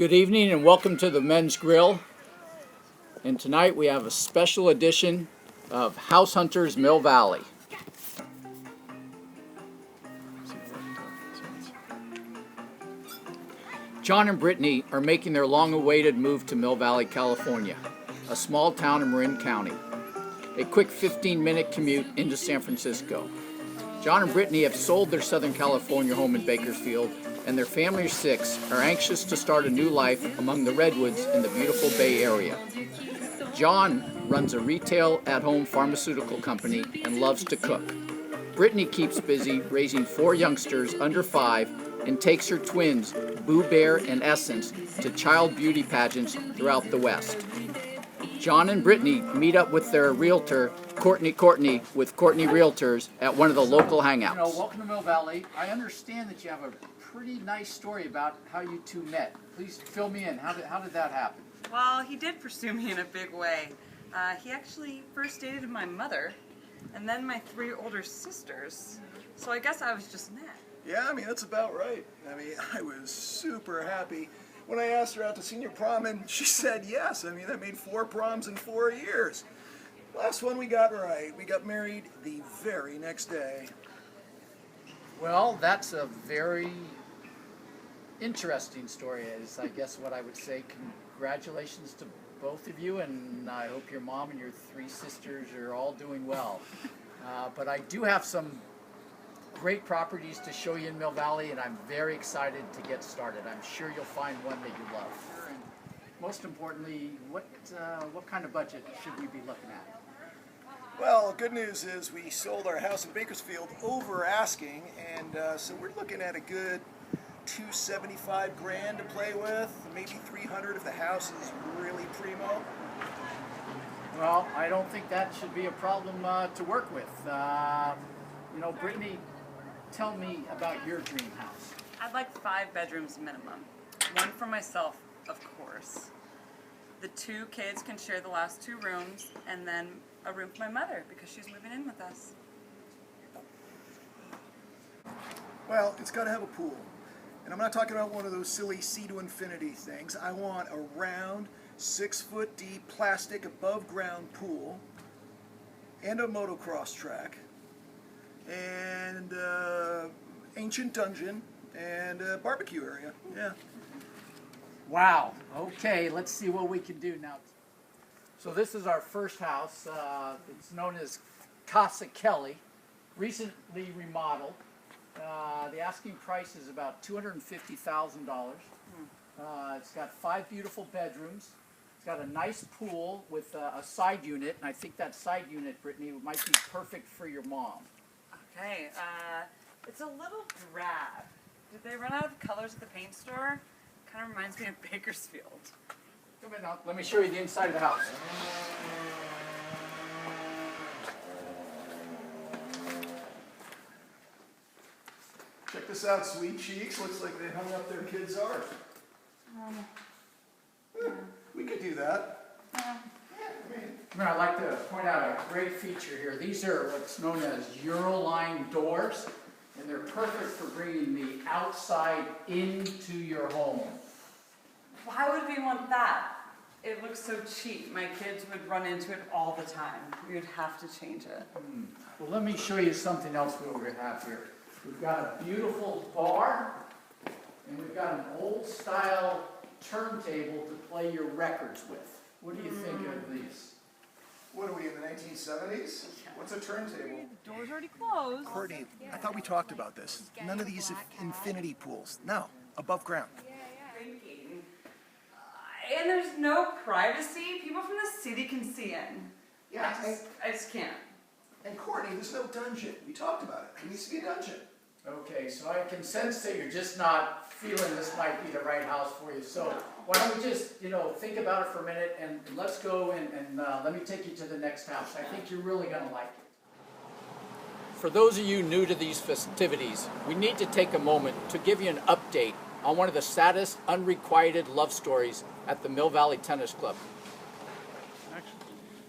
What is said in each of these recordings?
Good evening and welcome to the Men's Grill. And tonight we have a special edition of House Hunters Mill Valley. John and Brittany are making their long-awaited move to Mill Valley, California, a small town in Marin County. A quick 15-minute commute into San Francisco. John and Brittany have sold their Southern California home in Bakersfield, and their family of 6 are anxious to start a new life among the redwoods in the beautiful Bay Area. John runs a retail at-home pharmaceutical company and loves to cook. Brittany keeps busy raising 4 youngsters under 5 and takes her twins, Boo Bear and Essence, to child beauty pageants throughout the West. John and Brittany meet up with their realtor, Courtney with Courtney Realtors, at one of the local hangouts. Welcome to Mill Valley. I understand that you have a pretty nice story about how you two met. Please fill me in. How did that happen? Well, he did pursue me in a big way. He actually first dated my mother, and then my 3 older sisters. So I guess I was just met. Yeah, I mean, that's about right. I mean, I was super happy when I asked her out to senior prom, and she said yes. I mean, that made 4 proms in 4 years. Last one we got right. We got married the very next day. Well, that's a very interesting story, is I guess what I would say. Congratulations to both of you, and I hope your mom and your 3 sisters are all doing well. But I do have some great properties to show you in Mill Valley, and I'm very excited to get started. I'm sure you'll find one that you love. And most importantly, what kind of budget should we be looking at? Well, good news is we sold our house in Bakersfield over asking, and so we're looking at a good $275 grand to play with, maybe $300 if the house is really primo. Well, I don't think that should be a problem to work with. Brittany, tell me about your dream house. I'd like 5 bedrooms minimum. 1 for myself, of course. The 2 kids can share the last 2 rooms, and then a room for my mother because she's moving in with us. Well, it's got to have a pool. And I'm not talking about one of those silly sea to infinity things. I want a round, 6-foot deep plastic above ground pool and a motocross track and ancient dungeon and a barbecue area. Yeah. Wow. Okay, let's see what we can do now. So this is our first house. It's known as Casa Kelly, recently remodeled. The asking price is about $250,000. It's got 5 beautiful bedrooms. It's got a nice pool with a side unit, and I think that side unit, Brittany, might be perfect for your mom. Okay, it's a little drab. Did they run out of colors at the paint store? Kind of reminds me of Bakersfield. Come in now. Let me show you the inside of the house. Check this out, Sweet Cheeks. Looks like they hung up their kids' art. We could do that. I'd like to point out a great feature here. These are what's known as Euroline doors, and they're perfect for bringing the outside into your home. Why would we want that? It looks so cheap. My kids would run into it all the time. We would have to change it. Well, let me show you something else we have here. We've got a beautiful bar, and we've got an old-style turntable to play your records with. What do you think of these? What are we, in the 1970s? What's a turntable? Door's already closed. Courtney, I thought we talked about this. None of these infinity pools. No, above ground. And there's no privacy. People from the city can see in. Yeah, I just can't. and Courtney, there's no dungeon. We talked about it. There needs to be a dungeon. Okay, so I can sense that you're just not feeling this might be the right house for you. So why don't we just, think about it for a minute, and let's go and let me take you to the next house. I think you're really going to like it. For those of you new to these festivities, we need to take a moment to give you an update on one of the saddest unrequited love stories at the Mill Valley Tennis Club.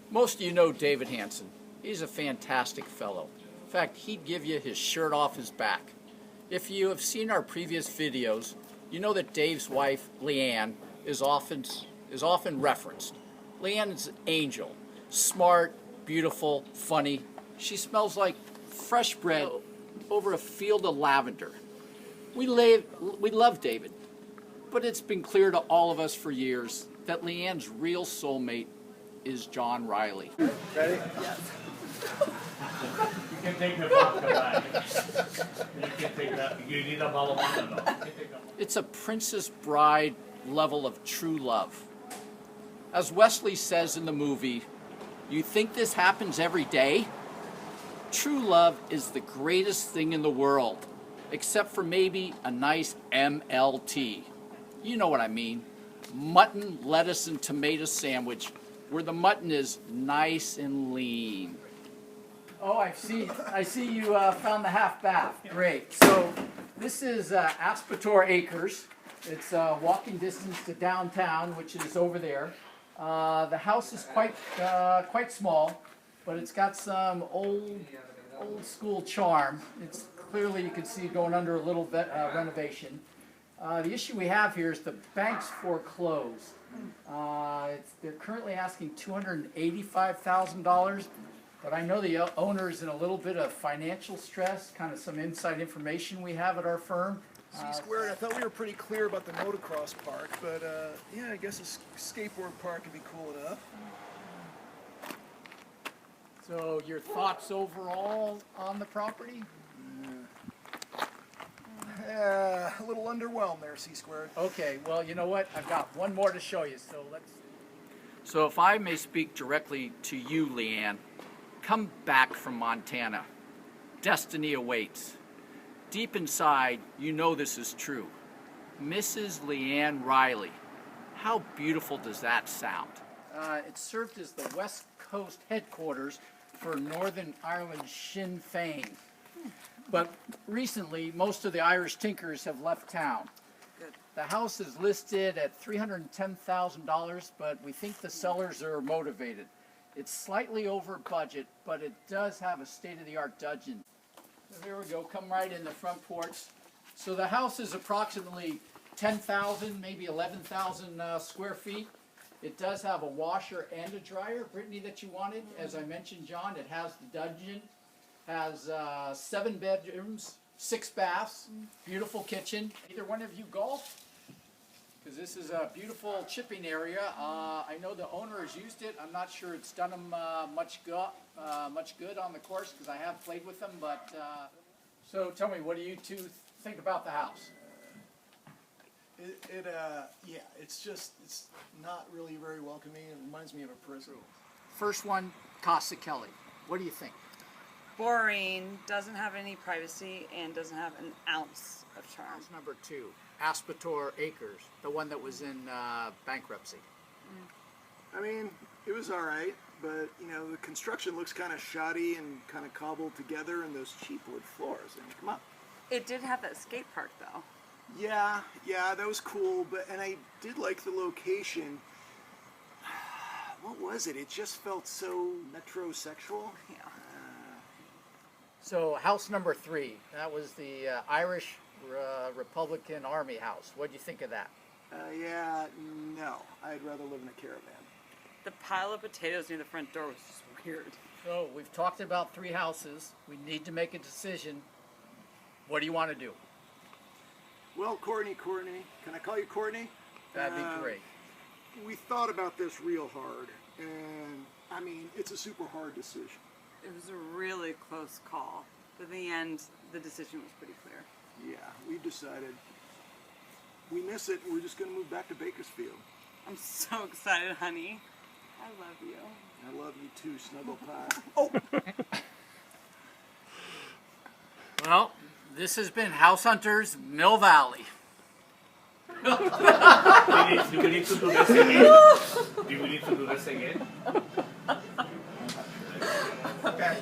Most of you know David Hansen. He's a fantastic fellow. In fact, he'd give you his shirt off his back. If you have seen our previous videos, You know that Dave's wife, Leanne, is often referenced. Leanne's an angel, smart, beautiful, funny. She smells like fresh bread over a field of lavender. We love David, but it's been clear to all of us for years that Leanne's real soulmate is John Riley. Ready? You can take the vodka back. You can take that. You need a bottle of wine, no? You can take that. It's a Princess Bride level of true love. As Wesley says in the movie, you think this happens every day? True love is the greatest thing in the world, except for maybe a nice MLT. You know what I mean. Mutton, lettuce, and tomato sandwich, where the mutton is nice and lean. Oh, I see you found the half bath. Great. So this is Aspetore Acres. It's walking distance to downtown, which is over there. The house is quite small, but it's got some old school charm. It's clearly, you can see, going under a little bit renovation. The issue we have here is the bank's foreclosed. They're currently asking $285,000, but I know the owner is in a little bit of financial stress, kind of some inside information we have at our firm. C-squared, I thought we were pretty clear about the motocross park, but yeah, I guess a skateboard park would be cool enough. So your thoughts overall on the property? A little underwhelmed there, C-squared. Okay, well, you know what? I've got one more to show you, so let's... So if I may speak directly to you, Leanne, come back from Montana. Destiny awaits. Deep inside, you know this is true. Mrs. Leanne Riley. How beautiful does that sound? It served as the West Coast headquarters for Northern Ireland Sinn Féin. But recently, most of the Irish Tinkers have left town. Good. The house is listed at $310,000, but we think the sellers are motivated. It's slightly over budget, but it does have a state-of-the-art dungeon. So here we go, come right in the front porch. So the house is approximately 10,000, maybe 11,000 square feet. It does have a washer and a dryer, Brittany, that you wanted. As I mentioned, John, it has the dungeon. Has 7 bedrooms, 6 baths, beautiful kitchen. Either one of you golf? Because this is a beautiful chipping area. I know the owner has used it. I'm not sure it's done them much good on the course because I have played with them. But so tell me, what do you two think about the house? Yeah, it's not really very welcoming. It reminds me of a prison. First one, Casa Kelly. What do you think? Boring, doesn't have any privacy, and doesn't have an ounce of charm. House number 2, Aspetore Acres, the one that was in bankruptcy. I mean, it was all right, but you know, the construction looks kind of shoddy and kind of cobbled together, and those cheap wood floors. I mean, come on. It did have that skate park, though. Yeah, that was cool, and I did like the location. What was it? It just felt so metrosexual. Yeah. So house number 3, that was the Irish Republican Army house. What do you think of that? Yeah, no. I'd rather live in a caravan. The pile of potatoes near the front door was just weird. So we've talked about 3 houses. We need to make a decision. What do you want to do? Well, Courtney, can I call you Courtney? That'd be great. We thought about this real hard, and I mean, it's a super hard decision. It was a really close call. But in the end, the decision was pretty clear. Yeah, we decided we miss it. We're just going to move back to Bakersfield. I'm so excited, honey. I love you. I love you too, Snuggle Pie. Well, this has been House Hunters Mill Valley. Do we need to do this again? Do we need to do this again? Okay.